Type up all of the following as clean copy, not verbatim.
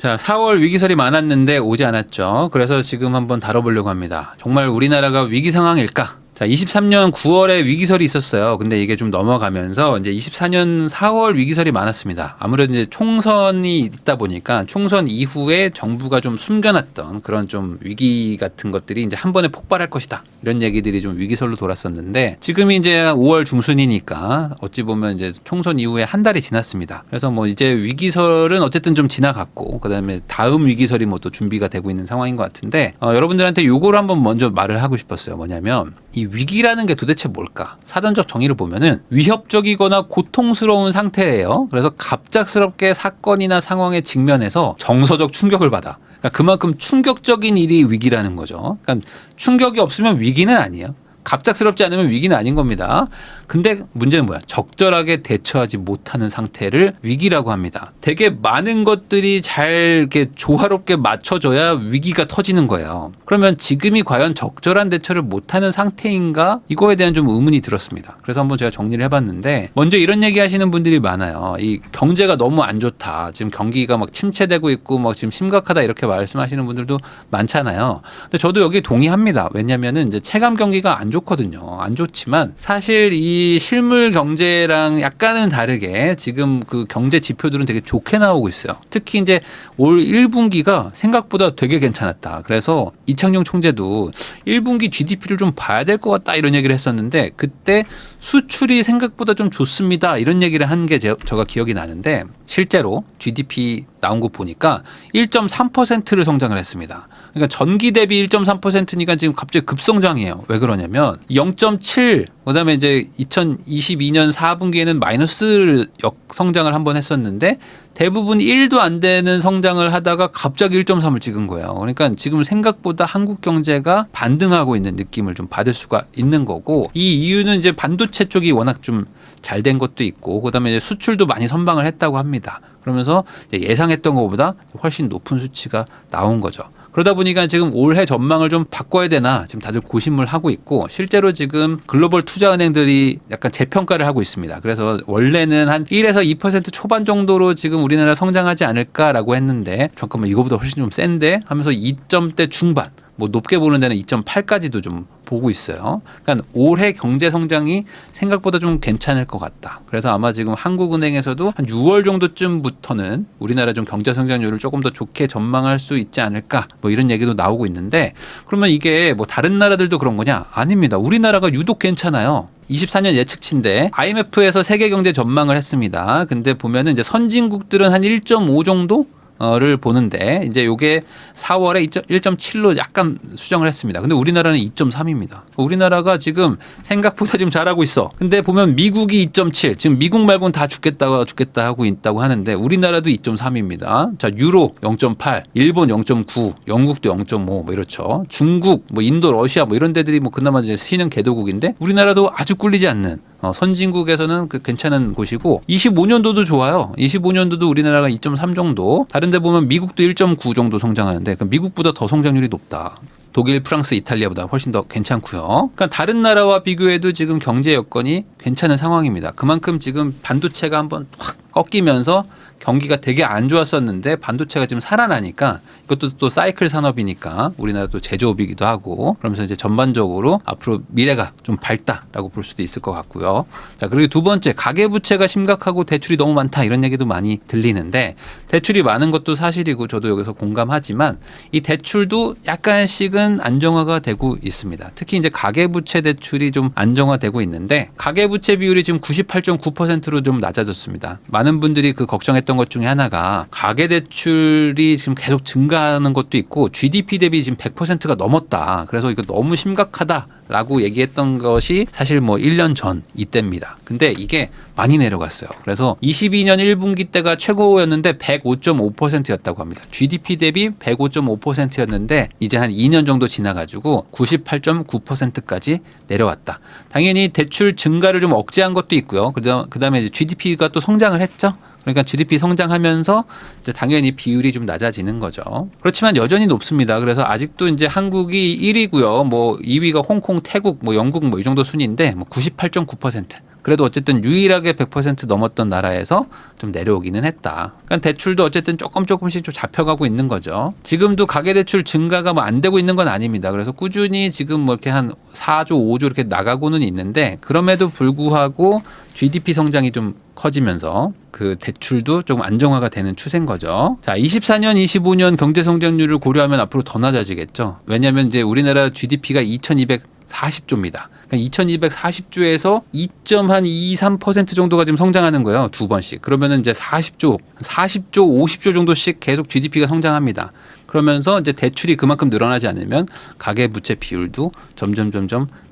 자, 4월 위기설이 많았는데 오지 않았죠. 그래서 지금 한번 다뤄보려고 합니다. 정말 우리나라가 위기 상황일까? 자, 23년 9월에 위기설이 있었어요. 근데 이게 좀 넘어가면서 이제 24년 4월 위기설이 많았습니다. 아무래도 이제 총선이 있다 보니까 총선 이후에 정부가 좀 숨겨놨던 그런 좀 위기 같은 것들이 이제 한 번에 폭발할 것이다. 이런 얘기들이 좀 위기설로 돌았었는데 지금이 이제 5월 중순이니까 어찌 보면 이제 총선 이후에 한 달이 지났습니다. 그래서 뭐 이제 위기설은 어쨌든 좀 지나갔고 그다음에 다음 위기설이 뭐 또 준비가 되고 있는 상황인 것 같은데 여러분들한테 요거를 한번 먼저 말을 하고 싶었어요. 뭐냐면 이 위기라는 게 도대체 뭘까? 사전적 정의를 보면은 위협적이거나 고통스러운 상태예요. 그래서 갑작스럽게 사건이나 상황에 직면해서 정서적 충격을 받아. 그러니까 그만큼 충격적인 일이 위기라는 거죠. 그러니까 충격이 없으면 위기는 아니에요. 갑작스럽지 않으면 위기는 아닌 겁니다. 근데 문제는 뭐야? 적절하게 대처하지 못하는 상태를 위기라고 합니다. 되게 많은 것들이 잘 이렇게 조화롭게 맞춰져야 위기가 터지는 거예요. 그러면 지금이 과연 적절한 대처를 못하는 상태인가? 이거에 대한 좀 의문이 들었습니다. 그래서 한번 제가 정리를 해봤는데 먼저 이런 얘기 하시는 분들이 많아요. 이 경제가 너무 안 좋다. 지금 경기가 막 침체되고 있고 막 지금 심각하다 이렇게 말씀하시는 분들도 많잖아요. 근데 저도 여기 동의합니다. 왜냐면은 이제 체감 경기가 안 좋거든요. 안 좋지만 사실 이 실물 경제랑 약간은 다르게 지금 그 경제 지표들은 되게 좋게 나오고 있어요. 특히 이제 올 1분기가 생각보다 되게 괜찮았다. 그래서 이창용 총재도 1분기 GDP를 좀 봐야 될 것 같다 이런 얘기를 했었는데 그때 수출이 생각보다 좀 좋습니다. 이런 얘기를 한 게 제가 기억이 나는데 실제로 GDP 나온 거 보니까 1.3%를 성장을 했습니다. 그러니까 전기 대비 1.3%니까 지금 갑자기 급성장이에요. 왜 그러냐면 0.7 그다음에 이제 2022년 4분기에는 마이너스 역성장을 한번 했었는데 대부분 1도 안 되는 성장을 하다가 갑자기 1.3을 찍은 거예요. 그러니까 지금 생각보다 한국 경제가 반등하고 있는 느낌을 좀 받을 수가 있는 거고 이 이유는 이제 반도체 쪽이 워낙 좀 잘 된 것도 있고 그다음에 이제 수출도 많이 선방을 했다고 합니다. 그러면서 예상했던 것보다 훨씬 높은 수치가 나온 거죠. 그러다 보니까 지금 올해 전망을 좀 바꿔야 되나 지금 다들 고심을 하고 있고 실제로 지금 글로벌 투자은행들이 약간 재평가를 하고 있습니다. 그래서 원래는 한 1에서 2% 초반 정도로 지금 우리나라 성장하지 않을까라고 했는데 잠깐만 이거보다 훨씬 좀 센데 하면서 2점대 중반 뭐 높게 보는 데는 2.8까지도 좀 보고 있어요. 그러니까 올해 경제 성장이 생각보다 좀 괜찮을 것 같다. 그래서 아마 지금 한국은행에서도 한 6월 정도쯤부터는 우리나라 좀 경제 성장률을 조금 더 좋게 전망할 수 있지 않을까 뭐 이런 얘기도 나오고 있는데 그러면 이게 뭐 다른 나라들도 그런 거냐? 아닙니다. 우리나라가 유독 괜찮아요. 24년 예측치인데 IMF에서 세계 경제 전망을 했습니다. 근데 보면은 이제 선진국들은 한 1.5 정도 를 보는데 이제 요게 4월에 1.7로 약간 수정을 했습니다. 근데 우리나라는 2.3입니다. 우리나라가 지금 생각보다 지금 잘하고 있어. 근데 보면 미국이 2.7 지금 미국 말고는 다 죽겠다 하고 있다고 하는데 우리나라도 2.3입니다. 자 유로 0.8 일본 0.9 영국도 0.5 뭐 이렇죠. 중국 뭐 인도 러시아 뭐 이런 데들이 뭐 그나마 이제 신흥 개도국인데 우리나라도 아주 꿀리지 않는 선진국에서는 괜찮은 곳이고 25년도도 좋아요. 25년도도 우리나라가 2.3 정도. 다른 데 보면 미국도 1.9 정도 성장하는데 미국보다 더 성장률이 높다. 독일, 프랑스, 이탈리아보다 훨씬 더 괜찮고요. 그러니까 다른 나라와 비교해도 지금 경제 여건이 괜찮은 상황입니다. 그만큼 지금 반도체가 한번 확 꺾이면서 경기가 되게 안 좋았었는데 반도체가 지금 살아나니까 이것도 또 사이클 산업이니까 우리나라도 제조업이기도 하고 그러면서 이제 전반적으로 앞으로 미래가 좀 밝다라고 볼 수도 있을 것 같고요. 자, 그리고 두 번째 가계부채가 심각하고 대출이 너무 많다 이런 얘기도 많이 들리는데 대출이 많은 것도 사실이고 저도 여기서 공감하지만 이 대출도 약간씩은 안정화가 되고 있습니다. 특히 이제 가계부채 대출이 좀 안정화되고 있는데 가계부채 비율이 지금 98.9%로 좀 낮아졌습니다. 많은 분들이 그 걱정했던 것 중에 하나가 가계대출이 지금 계속 증가하는 것도 있고 GDP 대비 지금 100%가 넘었다. 그래서 이거 너무 심각하다라고 얘기했던 것이 사실 뭐 1년 전 이때입니다. 근데 이게 많이 내려갔어요. 그래서 22년 1분기 때가 최고였는데 105.5%였다고 합니다. GDP 대비 105.5%였는데 이제 한 2년 정도 지나가지고 98.9%까지 내려왔다. 당연히 대출 증가를 좀 억제한 것도 있고요. 그다음에 GDP가 또 성장을 했죠. 그러니까 GDP 성장하면서 이제 당연히 비율이 좀 낮아지는 거죠. 그렇지만 여전히 높습니다. 그래서 아직도 이제 한국이 1위고요. 뭐 2위가 홍콩, 태국, 뭐 영국 뭐 이 정도 순위인데 뭐 98.9%. 그래도 어쨌든 유일하게 100% 넘었던 나라에서 좀 내려오기는 했다. 그러니까 대출도 어쨌든 조금씩 좀 잡혀가고 있는 거죠. 지금도 가계대출 증가가 뭐 안 되고 있는 건 아닙니다. 그래서 꾸준히 지금 뭐 이렇게 한 4조, 5조 이렇게 나가고는 있는데 그럼에도 불구하고 GDP 성장이 좀 커지면서 그 대출도 조금 안정화가 되는 추세인 거죠. 자, 24년, 25년 경제 성장률을 고려하면 앞으로 더 낮아지겠죠. 왜냐하면 이제 우리나라 GDP가 2,240조입니다. 그러니까 2,240조에서 2.23% 정도가 지금 성장하는 거예요. 두 번씩. 그러면은 이제 40조, 50조 정도씩 계속 GDP가 성장합니다. 그러면서 이제 대출이 그만큼 늘어나지 않으면 가계부채 비율도 점점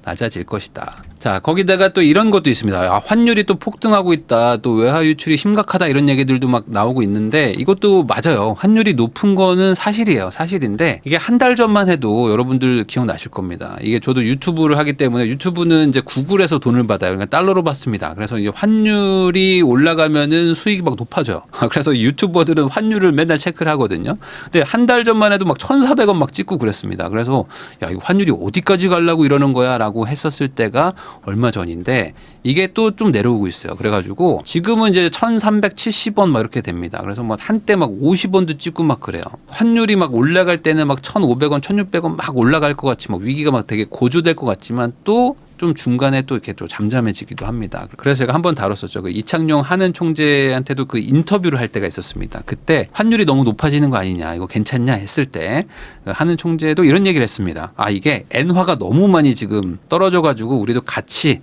낮아질 것이다. 자, 거기다가 또 이런 것도 있습니다. 아, 환율이 또 폭등하고 있다. 또 외화 유출이 심각하다. 이런 얘기들도 막 나오고 있는데 이것도 맞아요. 환율이 높은 거는 사실이에요. 사실인데 이게 한 달 전만 해도 여러분들 기억나실 겁니다. 이게 저도 유튜브를 하기 때문에 유튜브는 이제 구글에서 돈을 받아요. 그러니까 달러로 받습니다. 그래서 이제 환율이 올라가면은 수익이 막 높아져요. 그래서 유튜버들은 환율을 맨날 체크를 하거든요. 근데 한 달 전만 해도 막 1,400원 막 찍고 그랬습니다. 그래서 야, 이거 환율이 어디까지 가려고 이러는 거야? 라고 했었을 때가 얼마 전인데 이게 또 좀 내려오고 있어요. 그래가지고 지금은 이제 1,370원 막 이렇게 됩니다. 그래서 뭐 한때 막 50원도 찍고 막 그래요. 환율이 막 올라갈 때는 막 1,500원, 1,600원 막 올라갈 것 같이 막 위기가 막 되게 고조될 것 같지만 또 좀 중간에 또 이렇게 또 잠잠해지기도 합니다. 그래서 제가 한번 다뤘었죠. 그 이창용 한은 총재한테도 그 인터뷰를 할 때가 있었습니다. 그때 환율이 너무 높아지는 거 아니냐, 이거 괜찮냐 했을 때 한은 총재도 이런 얘기를 했습니다. 아, 이게 엔화가 너무 많이 지금 떨어져가지고 우리도 같이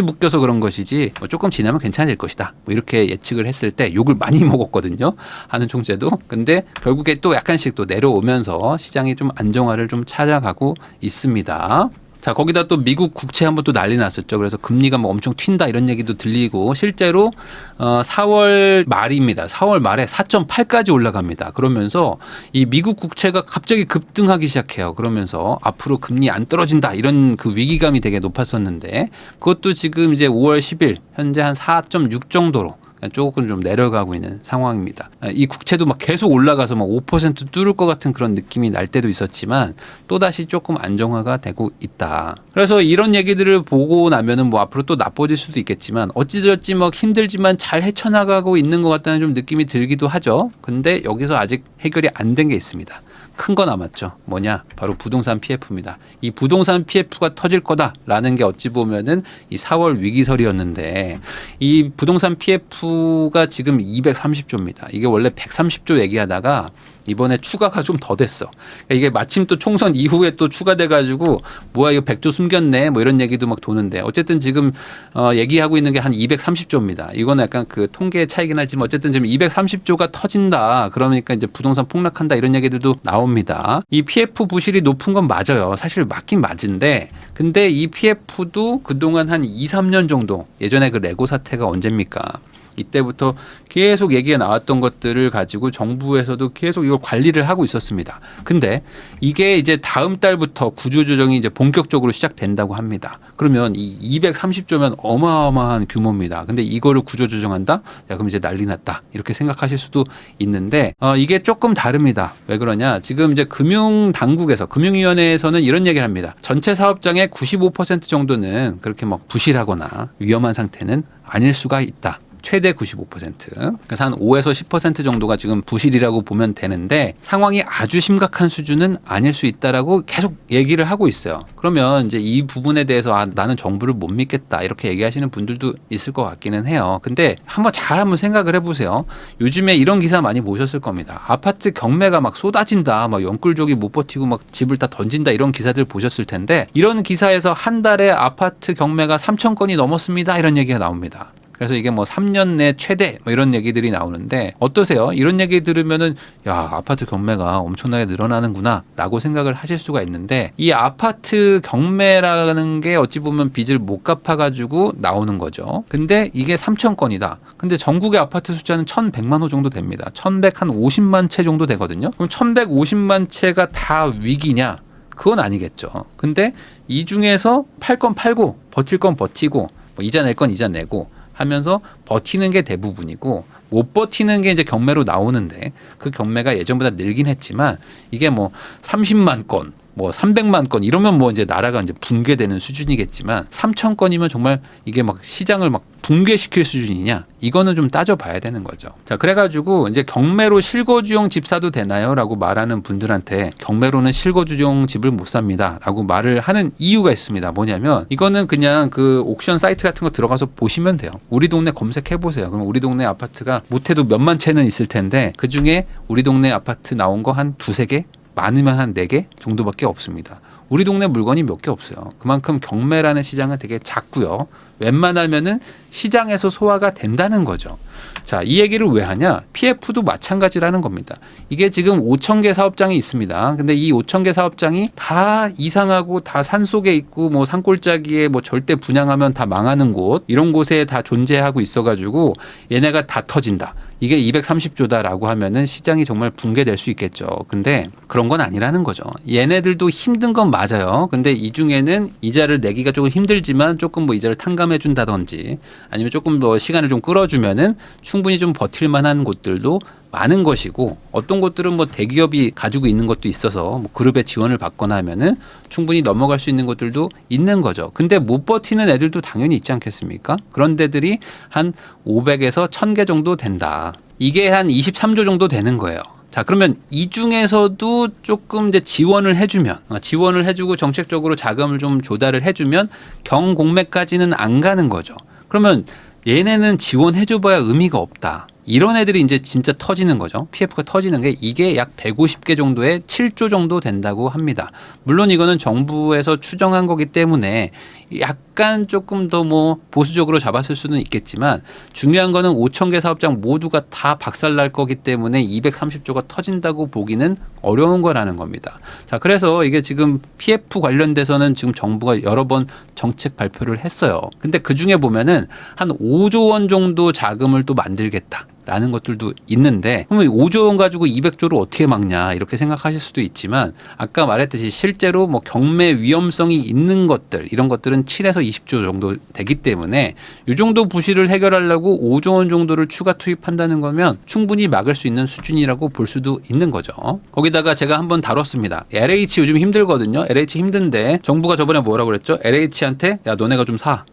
묶여서 그런 것이지 뭐 조금 지나면 괜찮아질 것이다. 뭐 이렇게 예측을 했을 때 욕을 많이 먹었거든요. 한은 총재도. 근데 결국에 또 약간씩 또 내려오면서 시장이 좀 안정화를 좀 찾아가고 있습니다. 자, 거기다 또 미국 국채 한번 또 난리 났었죠. 그래서 금리가 뭐 엄청 튄다 이런 얘기도 들리고 실제로 4월 말입니다. 4월 말에 4.8까지 올라갑니다. 그러면서 이 미국 국채가 갑자기 급등하기 시작해요. 그러면서 앞으로 금리 안 떨어진다 이런 그 위기감이 되게 높았었는데 그것도 지금 이제 5월 10일 현재 한 4.6 정도로 조금 좀 내려가고 있는 상황입니다. 이 국채도 막 계속 올라가서 막 5% 뚫을 것 같은 그런 느낌이 날 때도 있었지만 또다시 조금 안정화가 되고 있다. 그래서 이런 얘기들을 보고 나면은 뭐 앞으로 또 나빠질 수도 있겠지만 어찌저찌 막 힘들지만 잘 헤쳐나가고 있는 것 같다는 좀 느낌이 들기도 하죠. 근데 여기서 아직 해결이 안 된 게 있습니다. 큰 거 남았죠. 뭐냐? 바로 부동산 PF입니다. 이 부동산 PF가 터질 거다라는 게 어찌 보면은 이 4월 위기설이었는데 이 부동산 PF가 지금 230조입니다. 이게 원래 130조 얘기하다가 이번에 추가가 좀 더 됐어. 그러니까 이게 마침 또 총선 이후에 또 추가돼가지고 뭐야 이거 100조 숨겼네 뭐 이런 얘기도 막 도는데 어쨌든 지금 얘기하고 있는 게 한 230조입니다. 이거는 약간 그 통계의 차이긴 하지만 어쨌든 지금 230조가 터진다. 그러니까 이제 부동산 폭락한다 이런 얘기들도 나옵니다. 이 PF 부실이 높은 건 맞아요. 사실 맞긴 맞은데 근데 이 PF도 그동안 한 2, 3년 정도 예전에 그 레고 사태가 언제입니까? 이때부터 계속 얘기가 나왔던 것들을 가지고 정부에서도 계속 이걸 관리를 하고 있었습니다. 근데 이게 이제 다음 달부터 구조조정이 이제 본격적으로 시작된다고 합니다. 그러면 이 230조면 어마어마한 규모입니다. 근데 이거를 구조조정한다? 야, 그럼 이제 난리 났다. 이렇게 생각하실 수도 있는데 이게 조금 다릅니다. 왜 그러냐? 지금 이제 금융당국에서 금융위원회에서는 이런 얘기를 합니다. 전체 사업장의 95% 정도는 그렇게 막 부실하거나 위험한 상태는 아닐 수가 있다. 최대 95%. 그래서 한 5에서 10% 정도가 지금 부실이라고 보면 되는데 상황이 아주 심각한 수준은 아닐 수 있다라고 계속 얘기를 하고 있어요. 그러면 이제 이 부분에 대해서 나는 정부를 못 믿겠다 이렇게 얘기하시는 분들도 있을 것 같기는 해요. 근데 한번 생각을 해보세요. 요즘에 이런 기사 많이 보셨을 겁니다. 아파트 경매가 막 쏟아진다, 막 영끌족이 못 버티고 막 집을 다 던진다 이런 기사들 보셨을 텐데 이런 기사에서 한 달에 아파트 경매가 3,000건이 넘었습니다 이런 얘기가 나옵니다. 그래서 이게 뭐 3년 내 최대 뭐 이런 얘기들이 나오는데 어떠세요? 이런 얘기 들으면은 야, 아파트 경매가 엄청나게 늘어나는구나 라고 생각을 하실 수가 있는데 이 아파트 경매라는 게 어찌 보면 빚을 못 갚아가지고 나오는 거죠. 근데 이게 3,000건이다. 근데 전국의 아파트 숫자는 1,100만 호 정도 됩니다. 1,150만 채 정도 되거든요. 그럼 1,150만 채가 다 위기냐? 그건 아니겠죠. 근데 이 중에서 팔 건 팔고 버틸 건 버티고 뭐 이자 낼 건 이자 내고 하면서 버티는 게 대부분이고 못 버티는 게 이제 경매로 나오는데 그 경매가 예전보다 늘긴 했지만 이게 뭐 30만 건 뭐 300만 건 이러면 뭐 이제 나라가 이제 붕괴되는 수준이겠지만 3천 건이면 정말 이게 막 시장을 막 붕괴시킬 수준이냐? 이거는 좀 따져봐야 되는 거죠. 자, 그래가지고 이제 경매로 실거주용 집 사도 되나요?라고 말하는 분들한테 경매로는 실거주용 집을 못 삽니다.라고 말을 하는 이유가 있습니다. 뭐냐면 이거는 그냥 그 옥션 사이트 같은 거 들어가서 보시면 돼요. 우리 동네 검색해 보세요. 그럼 우리 동네 아파트가 못해도 몇만 채는 있을 텐데 그 중에 우리 동네 아파트 나온 거 한 두세 개? 많으면 한 4개 정도밖에 없습니다. 우리 동네 물건이 몇 개 없어요. 그만큼 경매라는 시장은 되게 작고요. 웬만하면은 시장에서 소화가 된다는 거죠. 자, 이 얘기를 왜 하냐? PF도 마찬가지라는 겁니다. 이게 지금 5천 개 사업장이 있습니다. 근데 이 5천 개 사업장이 다 이상하고 다 산속에 있고 뭐 산골짜기에 뭐 절대 분양하면 다 망하는 곳 이런 곳에 다 존재하고 있어가지고 얘네가 다 터진다. 이게 230조다라고 하면은 시장이 정말 붕괴될 수 있겠죠. 근데 그런 건 아니라는 거죠. 얘네들도 힘든 건 맞아요. 근데 이 중에는 이자를 내기가 조금 힘들지만 조금 뭐 이자를 탕감해 준다든지 아니면 조금 더 시간을 좀 끌어주면은 충분히 좀 버틸 만한 곳들도 많은 것이고 어떤 곳들은 뭐 대기업이 가지고 있는 것도 있어서 뭐 그룹의 지원을 받거나 하면은 충분히 넘어갈 수 있는 것들도 있는 거죠. 근데 못 버티는 애들도 당연히 있지 않겠습니까? 그런 데들이 한 500에서 1000개 정도 된다. 이게 한 23조 정도 되는 거예요. 자, 그러면 이 중에서도 조금 이제 지원을 해주고 정책적으로 자금을 좀 조달을 해주면 경공매까지는 안 가는 거죠. 그러면 얘네는 지원해줘봐야 의미가 없다. 이런 애들이 이제 진짜 터지는 거죠. PF가 터지는 게 이게 약 150개 정도의 7조 정도 된다고 합니다. 물론 이거는 정부에서 추정한 거기 때문에 약간 조금 더 뭐 보수적으로 잡았을 수는 있겠지만 중요한 거는 5천 개 사업장 모두가 다 박살날 거기 때문에 230조가 터진다고 보기는 어려운 거라는 겁니다. 자, 그래서 이게 지금 PF 관련돼서는 지금 정부가 여러 번 정책 발표를 했어요. 근데 그 중에 보면은 한 5조 원 정도 자금을 또 만들겠다. 라는 것들도 있는데 그러면 5조 원 가지고 200조를 어떻게 막냐 이렇게 생각하실 수도 있지만 아까 말했듯이 실제로 뭐 경매 위험성이 있는 것들 이런 것들은 7에서 20조 정도 되기 때문에 이 정도 부실을 해결하려고 5조 원 정도를 추가 투입한다는 거면 충분히 막을 수 있는 수준이라고 볼 수도 있는 거죠. 거기다가 제가 한번 다뤘습니다. LH 요즘 힘들거든요. LH 힘든데 정부가 저번에 뭐라고 그랬죠? LH한테 야 너네가 좀 사.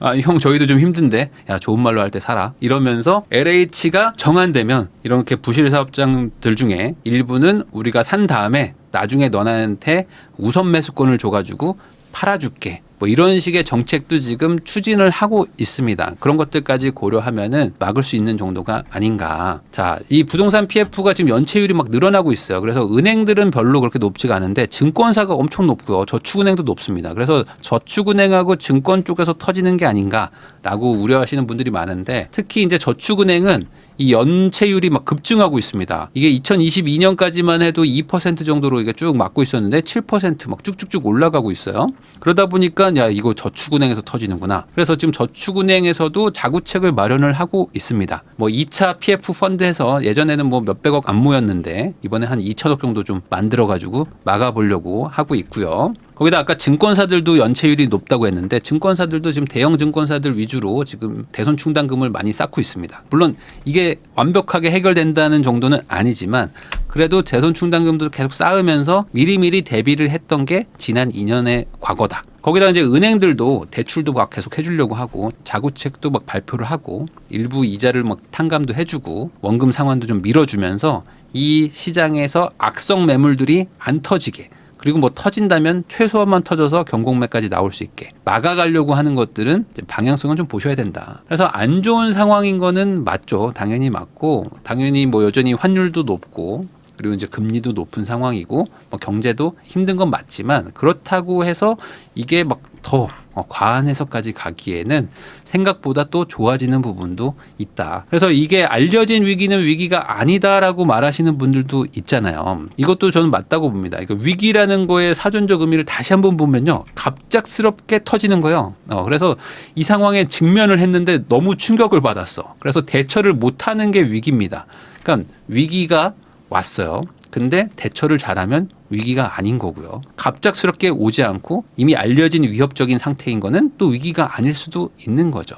아, 형 저희도 좀 힘든데 야 좋은 말로 할 때 사라 이러면서 LH가 정안되면 이렇게 부실 사업장들 중에 일부는 우리가 산 다음에 나중에 너네한테 우선 매수권을 줘가지고 팔아줄게 뭐 이런 식의 정책도 지금 추진을 하고 있습니다. 그런 것들까지 고려하면은 막을 수 있는 정도가 아닌가. 자, 이 부동산 PF가 지금 연체율이 막 늘어나고 있어요. 그래서 은행들은 별로 그렇게 높지가 않은데 증권사가 엄청 높고요. 저축은행도 높습니다. 그래서 저축은행하고 증권 쪽에서 터지는 게 아닌가라고 우려하시는 분들이 많은데 특히 이제 저축은행은 이 연체율이 막 급증하고 있습니다. 이게 2022년까지만 해도 2% 정도로 이게 쭉 막고 있었는데 7% 막 쭉쭉쭉 올라가고 있어요. 그러다 보니까 야 이거 저축은행에서 터지는구나. 그래서 지금 저축은행에서도 자구책을 마련을 하고 있습니다. 뭐 2차 PF 펀드에서 예전에는 뭐 몇백억 안 모였는데 이번에 한 2천억 정도 좀 만들어가지고 막아보려고 하고 있고요. 거기다 아까 증권사들도 연체율이 높다고 했는데 증권사들도 지금 대형 증권사들 위주로 지금 대손 충당금을 많이 쌓고 있습니다. 물론 이게 완벽하게 해결된다는 정도는 아니지만 그래도 대손 충당금도 계속 쌓으면서 미리미리 대비를 했던 게 지난 2년의 과거다. 거기다 이제 은행들도 대출도 막 계속 해주려고 하고 자구책도 막 발표를 하고 일부 이자를 막 탕감도 해주고 원금 상환도 좀 밀어주면서 이 시장에서 악성 매물들이 안 터지게 그리고 뭐 터진다면 최소한만 터져서 경공매까지 나올 수 있게 막아가려고 하는 것들은 방향성은 좀 보셔야 된다. 그래서 안 좋은 상황인 거는 맞죠. 당연히 맞고 당연히 뭐 여전히 환율도 높고 그리고 이제 금리도 높은 상황이고 뭐 경제도 힘든 건 맞지만 그렇다고 해서 이게 막 더 과한 해석까지 가기에는 생각보다 또 좋아지는 부분도 있다. 그래서 이게 알려진 위기는 위기가 아니다라고 말하시는 분들도 있잖아요. 이것도 저는 맞다고 봅니다. 이거 위기라는 거에 사전적 의미를 다시 한번 보면요. 갑작스럽게 터지는 거예요. 그래서 이 상황에 직면을 했는데 너무 충격을 받았어. 그래서 대처를 못하는 게 위기입니다. 그러니까 위기가 왔어요. 근데 대처를 잘하면 위기가 아닌 거고요. 갑작스럽게 오지 않고 이미 알려진 위협적인 상태인 거는 또 위기가 아닐 수도 있는 거죠.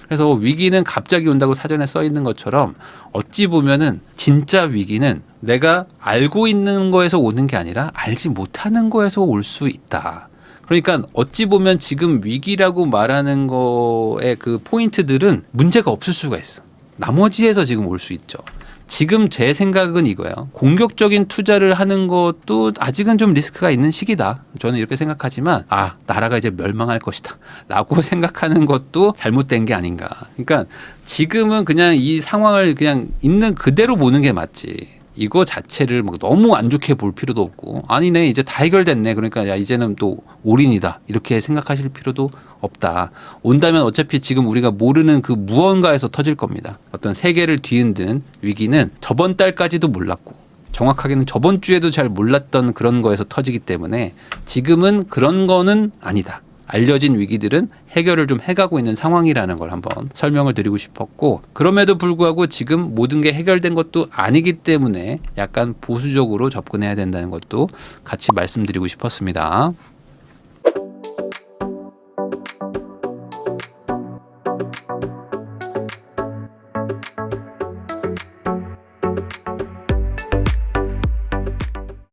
그래서 위기는 갑자기 온다고 사전에 써 있는 것처럼 어찌 보면은 진짜 위기는 내가 알고 있는 거에서 오는 게 아니라 알지 못하는 거에서 올 수 있다. 그러니까 어찌 보면 지금 위기라고 말하는 거의 그 포인트들은 문제가 없을 수가 있어. 나머지에서 지금 올 수 있죠. 지금 제 생각은 이거예요. 공격적인 투자를 하는 것도 아직은 좀 리스크가 있는 시기다. 저는 이렇게 생각하지만 나라가 이제 멸망할 것이다 라고 생각하는 것도 잘못된 게 아닌가. 그러니까 지금은 그냥 이 상황을 그냥 있는 그대로 보는 게 맞지. 이거 자체를 뭐 너무 안 좋게 볼 필요도 없고 아니네 이제 다 해결됐네 그러니까 야 이제는 또 올인이다 이렇게 생각하실 필요도 없다. 온다면 어차피 지금 우리가 모르는 그 무언가에서 터질 겁니다. 어떤 세계를 뒤흔든 위기는 저번 달까지도 몰랐고 정확하게는 저번 주에도 잘 몰랐던 그런 거에서 터지기 때문에 지금은 그런 거는 아니다. 알려진 위기들은 해결을 좀 해가고 있는 상황이라는 걸 한번 설명을 드리고 싶었고 그럼에도 불구하고 지금 모든 게 해결된 것도 아니기 때문에 약간 보수적으로 접근해야 된다는 것도 같이 말씀드리고 싶었습니다.